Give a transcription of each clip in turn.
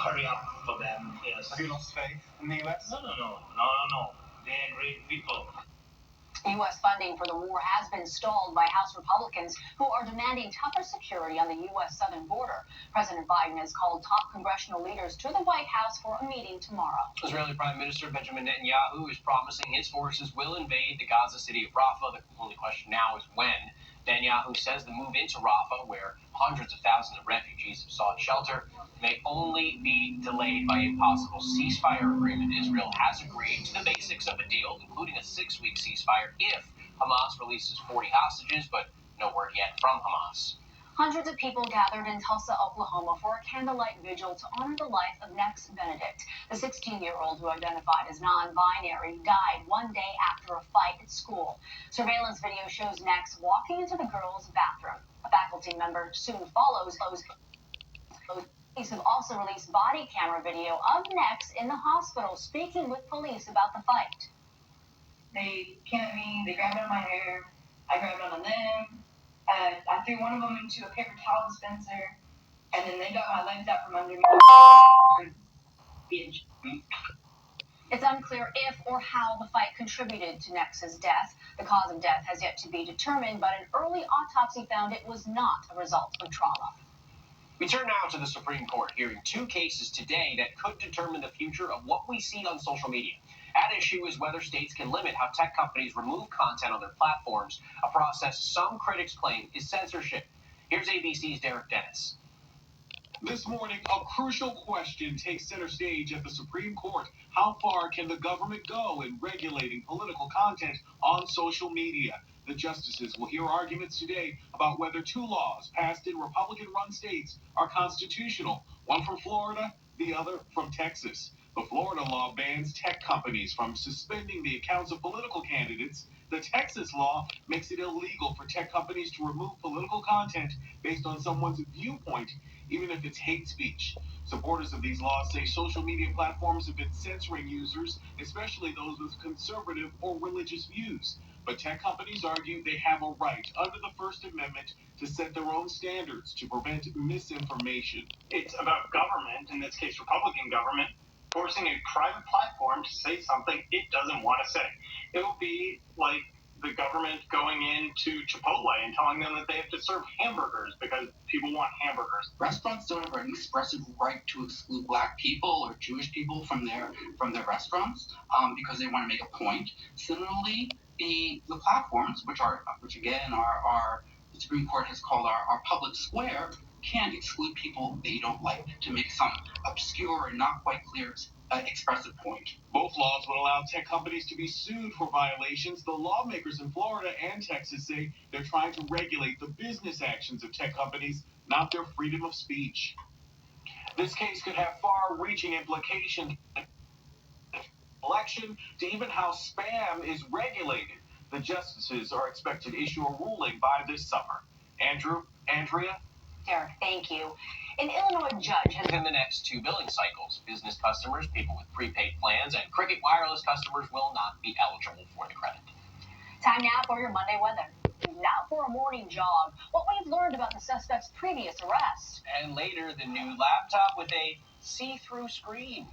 hurry up for them. Yes. Have you lost faith in the U.S.? No. They're great people. U.S. funding for the war has been stalled by House Republicans who are demanding tougher security on the U.S. southern border. President Biden has called top congressional leaders to the White House for a meeting tomorrow. Israeli Prime Minister Benjamin Netanyahu is promising his forces will invade the Gaza city of Rafah. The only question now is when. Netanyahu says the move into Rafah, where hundreds of thousands of refugees have sought shelter, may only be delayed by a possible ceasefire agreement. Israel has agreed to the basics of a deal, including a 6-week ceasefire if Hamas releases 40 hostages, but no word yet from Hamas. Hundreds of people gathered in Tulsa, Oklahoma for a candlelight vigil to honor the life of Nex Benedict. The 16-year-old, who identified as non-binary, died one day after a fight at school. Surveillance video shows Nex walking into the girls' bathroom. A faculty member soon follows. Police have also released body camera video of Nex in the hospital speaking with police about the fight. They came at me, they grabbed on my hair, I grabbed on them. I threw one of them into a paper towel dispenser, and then they got my legs out from under me. It's unclear if or how the fight contributed to Nex's death. The cause of death has yet to be determined, but an early autopsy found it was not a result of trauma. We turn now to the Supreme Court, hearing 2 cases today that could determine the future of what we see on social media. At issue is whether states can limit how tech companies remove content on their platforms, a process some critics claim is censorship. Here's ABC's Derek Dennis. This morning, a crucial question takes center stage at the Supreme Court. How far can the government go in regulating political content on social media? The justices will hear arguments today about whether 2 laws passed in Republican-run states are constitutional, one from Florida, the other from Texas. The Florida law bans tech companies from suspending the accounts of political candidates. The Texas law makes it illegal for tech companies to remove political content based on someone's viewpoint, even if it's hate speech. Supporters of these laws say social media platforms have been censoring users, especially those with conservative or religious views. But tech companies argue they have a right under the First Amendment to set their own standards to prevent misinformation. It's about government, in this case Republican government, forcing a private platform to say something it doesn't want to say. It will be like the government going into Chipotle and telling them that they have to serve hamburgers because people want hamburgers. Restaurants don't have an expressive right to exclude Black people or Jewish people from their restaurants because they want to make a point. Similarly, the platforms, which again are the Supreme Court has called our public square, can't exclude people they don't like to make some obscure and not quite clear expressive point. Both laws would allow tech companies to be sued for violations. The lawmakers in Florida and Texas say they're trying to regulate the business actions of tech companies, not their freedom of speech. This case could have far-reaching implications election to even how spam is regulated. The justices are expected to issue a ruling by this summer. Andrea? Derek, thank you. An Illinois judge has Within the next 2 billing cycles, business customers, people with prepaid plans, and Cricket Wireless customers will not be eligible for the credit. Time now for your Monday weather. Now for a morning jog. What we've learned about the suspect's previous arrest. And later, the new laptop with a see-through screen.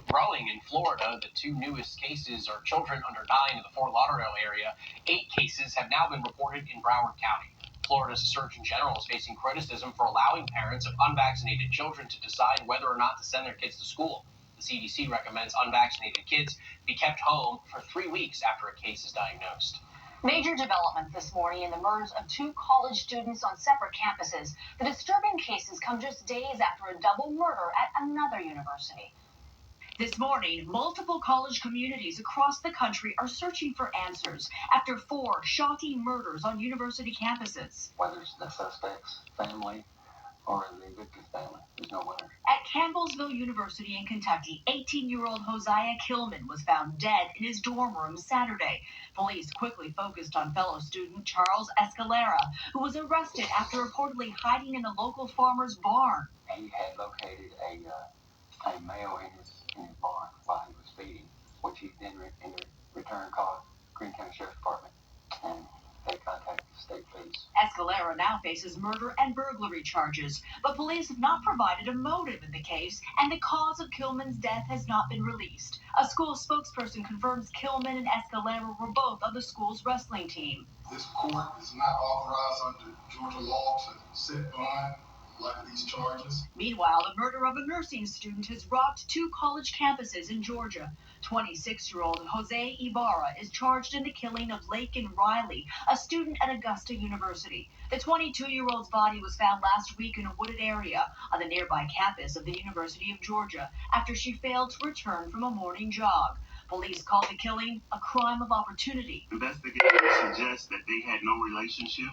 Growing in Florida, the 2 newest cases are children under 9 in the Fort Lauderdale area. 8 cases have now been reported in Broward County. Florida's Surgeon General is facing criticism for allowing parents of unvaccinated children to decide whether or not to send their kids to school. The CDC recommends unvaccinated kids be kept home for 3 weeks after a case is diagnosed. Major developments this morning in the murders of 2 college students on separate campuses. The disturbing cases come just days after a double murder at another university. This morning, multiple college communities across the country are searching for answers after 4 shocking murders on university campuses. Whether it's the suspect's family or the victim's family, there's no winner. At Campbellsville University in Kentucky, 18-year-old Hosea Killman was found dead in his dorm room Saturday. Police quickly focused on fellow student Charles Escalera, who was arrested after reportedly hiding in the local farmer's barn. He had located a male in his barn while he was feeding, which he then in return called Greene County Sheriff's Department, and they contacted the state police. Escalera now faces murder and burglary charges, but police have not provided a motive in the case, and the cause of Kilman's death has not been released. A school spokesperson confirms Kilman and Escalera were both on the school's wrestling team. This court is not authorized under Georgia law to set bond like these charges. Meanwhile, the murder of a nursing student has rocked two college campuses in Georgia. 26-year-old Jose Ibarra is charged in the killing of Laken Riley, a student at Augusta University. The 22-year-old's body was found last week in a wooded area on the nearby campus of the University of Georgia after she failed to return from a morning jog. Police called the killing a crime of opportunity. Investigators suggest that they had no relationship.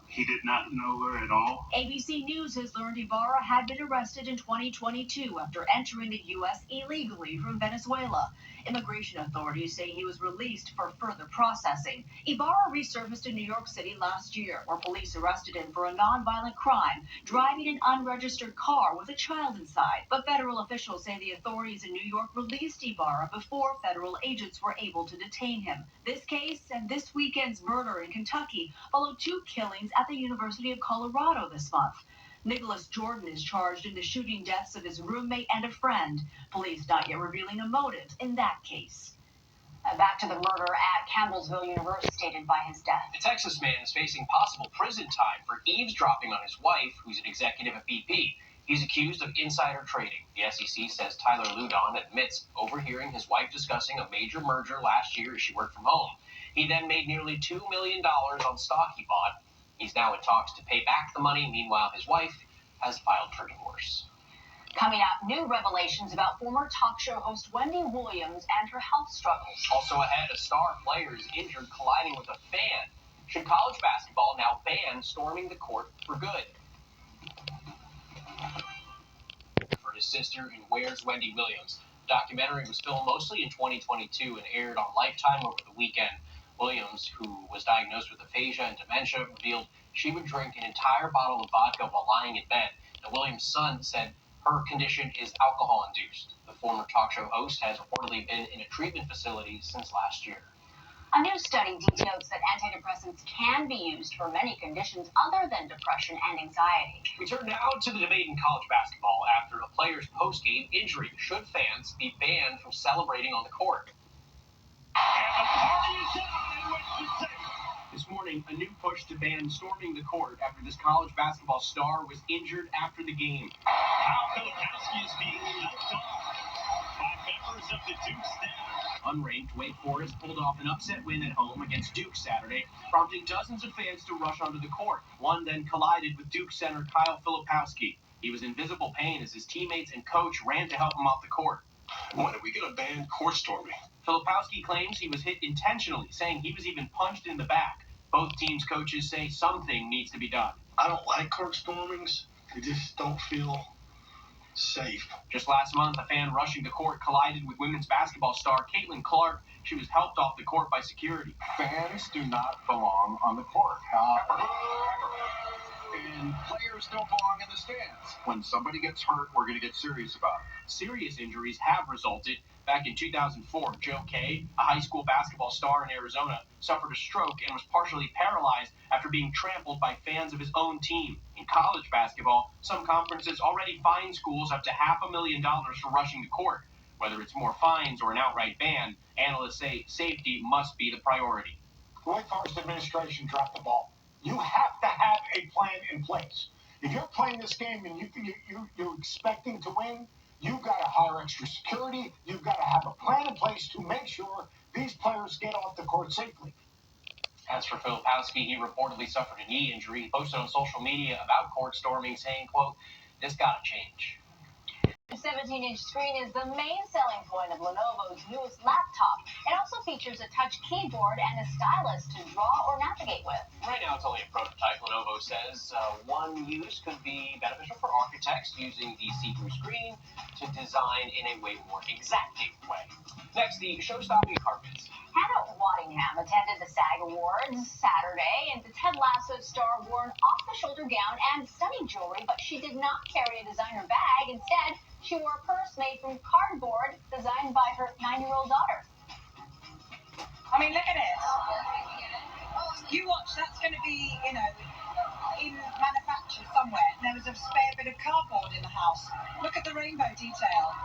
He did not know her at all. ABC News has learned Ibarra had been arrested in 2022 after entering the U.S. illegally from Venezuela. Immigration authorities say he was released for further processing. Ibarra resurfaced in New York City last year, where police arrested him for a nonviolent crime, driving an unregistered car with a child inside. But federal officials say the authorities in New York released Ibarra before federal agents were able to detain him. This case and this weekend's murder in Kentucky followed two killings at the University of Colorado this month. Nicholas Jordan is charged in the shooting deaths of his roommate and a friend. Police not yet revealing a motive in that case. Back to the murder at Campbellsville University stated by his death. A Texas man is facing possible prison time for eavesdropping on his wife, who's an executive at BP. He's accused of insider trading. The SEC says Tyler Ludon admits overhearing his wife discussing a major merger last year as she worked from home. He then made nearly $2 million on stock he bought. He's now in talks to pay back the money. Meanwhile, his wife has filed for divorce. Coming up, new revelations about former talk show host Wendy Williams and her health struggles. Also ahead, a star player is injured colliding with a fan. Should college basketball now ban storming the court for good? For his sister in Where's Wendy Williams? The documentary was filmed mostly in 2022 and aired on Lifetime over the weekend. Williams, who was diagnosed with aphasia and dementia, revealed she would drink an entire bottle of vodka while lying in bed. Now, Williams' son said her condition is alcohol-induced. The former talk show host has reportedly been in a treatment facility since last year. A new study details that antidepressants can be used for many conditions other than depression and anxiety. We turn now to the debate in college basketball after a player's post-game injury. Should fans be banned from celebrating on the court? And the party is on. This morning, a new push to ban storming the court after this college basketball star was injured after the game. Kyle Filipowski is being helped off by members of the Duke staff. Unranked Wake Forest pulled off an upset win at home against Duke Saturday, prompting dozens of fans to rush onto the court. One then collided with Duke center Kyle Filipowski. He was in visible pain as his teammates and coach ran to help him off the court. When are we going to ban court storming? Filipowski claims he was hit intentionally, saying he was even punched in the back. Both teams' coaches say something needs to be done. I don't like court stormings. They just don't feel safe. Just last month, a fan rushing the court collided with women's basketball star Caitlin Clark. She was helped off the court by security. Fans do not belong on the court. And players don't belong in the stands. When somebody gets hurt, we're going to get serious about it. Serious injuries have resulted. Back in 2004, Joe Kay, a high school basketball star in Arizona, suffered a stroke and was partially paralyzed after being trampled by fans of his own team. In college basketball, some conferences already fine schools up to $500,000 for rushing the court. Whether it's more fines or an outright ban, analysts say safety must be the priority. The Wake Forest administration dropped the ball. You have to have a plan in place. If you're playing this game and you're expecting to win, you've got to hire extra security. You've got to have a plan in place to make sure these players get off the court safely. As for Filipowski, he reportedly suffered a knee injury. He posted on social media about court storming, saying, quote, "This gotta change." The 17-inch screen is the main selling point of Lenovo's newest laptop. It also features a touch keyboard and a stylus to draw or navigate with. Right now, it's only a prototype. Lenovo says one use could be beneficial for architects using the see-through screen to design in a way more exacting way. Next, the show-stopping carpets. Hannah Waddingham attended the SAG Awards Saturday, and the Ted Lasso star wore an off-the-shoulder gown and stunning jewelry, but she did not carry a designer bag. Instead, she wore a purse made from cardboard designed by her 9-year-old daughter. I mean, look at it. You watch, that's going to be, in manufactured somewhere. There was a spare bit of cardboard in the house. Look at the rainbow detail.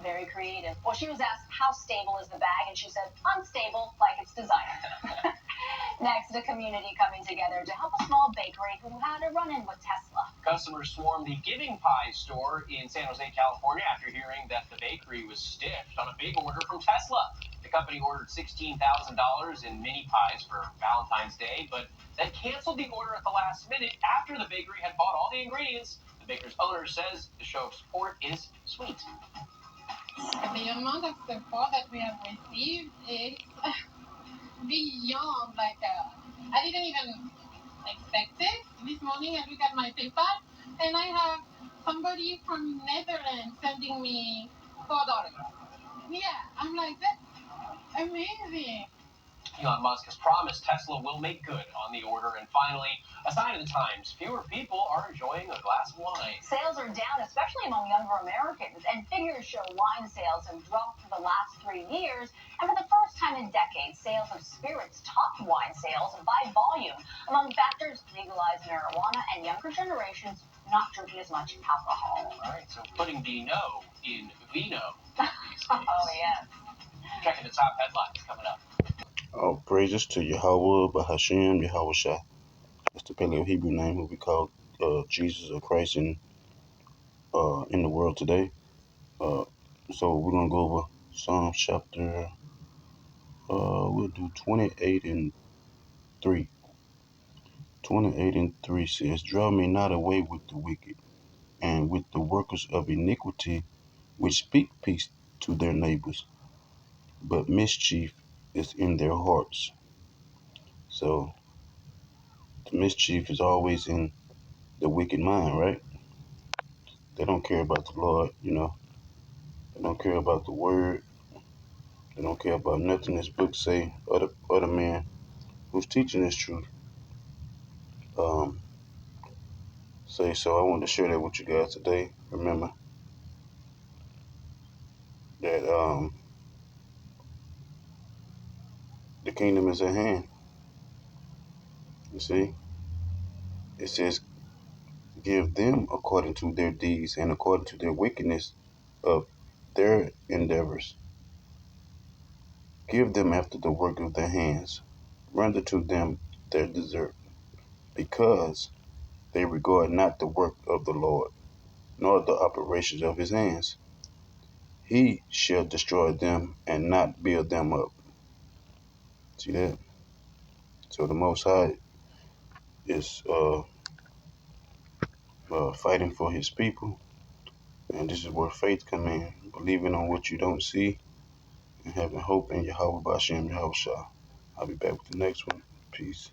Very creative. Well, she was asked how stable is the bag, and she said unstable, like it's designer. Next, a community coming together to help a small bakery who had a run-in with Tesla. Customers swarmed the Giving Pie store in San Jose, California after hearing that the bakery was stiffed on a big order from Tesla. The company ordered $16,000 in mini pies for Valentine's Day, but then canceled the order at the last minute after the bakery had bought all the ingredients. The baker's owner says the show of support is sweet. The amount of support that we have received is beyond, I didn't even expect it. This morning I look at my PayPal and I have somebody from Netherlands sending me $4. Yeah, I'm like, that's amazing. Elon Musk has promised Tesla will make good on the order. And finally, a sign of the times, fewer people are enjoying a glass of wine. Sales are down, especially among younger Americans, and figures show wine sales have dropped for the last 3 years. And for the first time in decades, sales of spirits topped wine sales by volume. Among factors, legalized marijuana and younger generations not drinking as much alcohol. All right, so putting the no in vino these days. Oh, yes. Checking the top headlines coming up. All praises to Yahweh, Bahashem, Yahweh Shah. That's the Paleo Hebrew name who we call Jesus or Christ in the world today. So we're gonna go over Psalm chapter. We'll do 28 and 3. 28 and 3 says, "Draw me not away with the wicked, and with the workers of iniquity, which speak peace to their neighbors, but mischief is in their hearts." So the mischief is always in the wicked mind, right? They don't care about the Lord, They don't care about the word. They don't care about nothing this book say. Other man who's teaching this truth say so. I wanted to share that with you guys today. Remember that the kingdom is at hand. You see, it says, "Give them according to their deeds and according to their wickedness of their endeavors. Give them after the work of their hands. Render to them their desert, because they regard not the work of the Lord, nor the operations of his hands. He shall destroy them and not build them up." See that? So the Most High is fighting for his people, and this is where faith come in, believing on what you don't see and having hope in Yahweh Bashem Yahweh Shah. I'll be back with the next one. Peace.